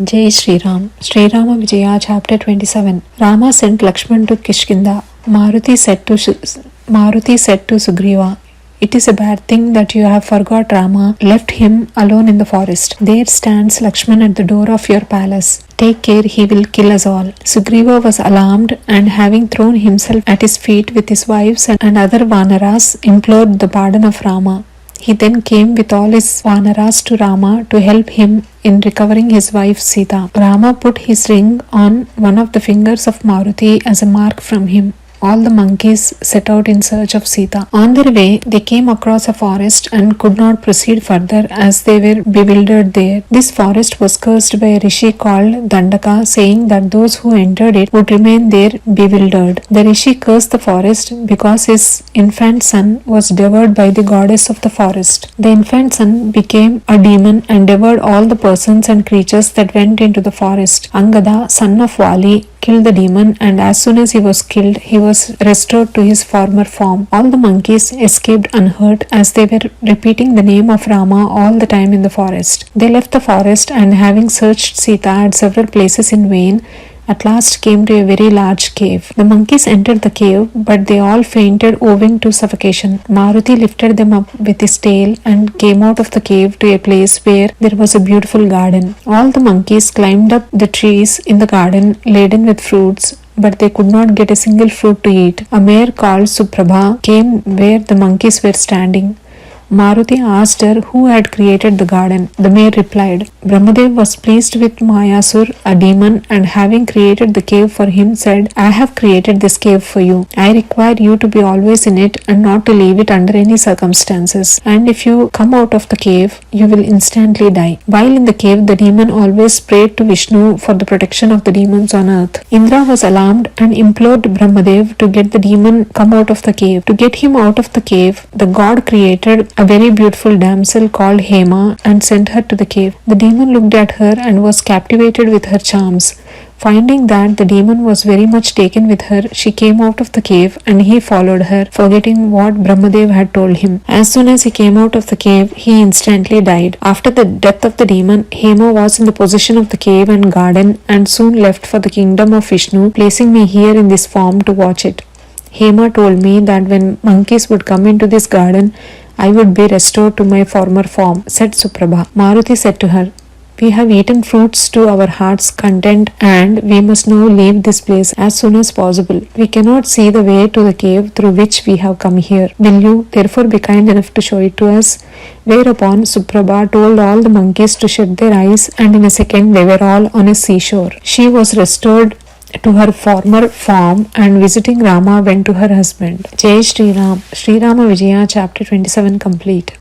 Jai Shri Ram. Shri Rama Vijaya chapter 27. Rama sent Lakshman to Kishkinda. Maruti said to Sugriva, "It is a bad thing that you have forgot Rama, left him alone in the forest. There stands Lakshman at the door of your palace. Take care, he will kill us all." Sugriva was alarmed and having thrown himself at his feet with his wives and other Vanaras, implored the pardon of Rama. He then came with all his Vanaras to Rama to help him in recovering his wife Sita. Rama put his ring on one of the fingers of Maruti as a mark from him. All the monkeys set out in search of Sita. On their way, they came across a forest and could not proceed further as they were bewildered there. This forest was cursed by a rishi called Dandaka, saying that those who entered it would remain there bewildered. The rishi cursed the forest because his infant son was devoured by the goddess of the forest. The infant son became a demon and devoured all the persons and creatures that went into the forest. Angada, son of Vali, killed the demon, and as soon as he was killed, he was restored to his former form. All the monkeys escaped unhurt as they were repeating the name of Rama all the time in the forest. They left the forest and, having searched Sita at several places in vain, at last came to a very large cave. The monkeys entered the cave, but they all fainted owing to suffocation. Maruti lifted them up with his tail and came out of the cave to a place where there was a beautiful garden. All the monkeys climbed up the trees in the garden laden with fruits, but they could not get a single fruit to eat. A mare called Suprabha came where the monkeys were standing. Maruti asked her who had created the garden. The mare replied, "Brahmadev was pleased with Mayasur, a demon, and having created the cave for him said, 'I have created this cave for you. I require you to be always in it and not to leave it under any circumstances. And if you come out of the cave, you will instantly die.'" While in the cave, the demon always prayed to Vishnu for the protection of the demons on earth. Indra was alarmed and implored Brahmadev to get the demon come out of the cave. To get him out of the cave, the god created a very beautiful damsel called Hema and sent her to the cave. The demon looked at her and was captivated with her charms. Finding that the demon was very much taken with her, she came out of the cave and he followed her, forgetting what Brahmadev had told him. As soon as he came out of the cave, he instantly died. After the death of the demon, Hema was in the possession of the cave and garden and soon left for the kingdom of Vishnu, placing me here in this form to watch it. Hema told me that when monkeys would come into this garden, I would be restored to my former form, said Suprabha. Maruti said to her, "We have eaten fruits to our heart's content and we must now leave this place as soon as possible. We cannot see the way to the cave through which we have come here. Will you therefore be kind enough to show it to us?" Whereupon Suprabha told all the monkeys to shut their eyes, and in a second they were all on a seashore. She was restored to her former form and visiting Rama went to her husband. Jai Shri Ram. Shri Rama Vijaya chapter 27 complete.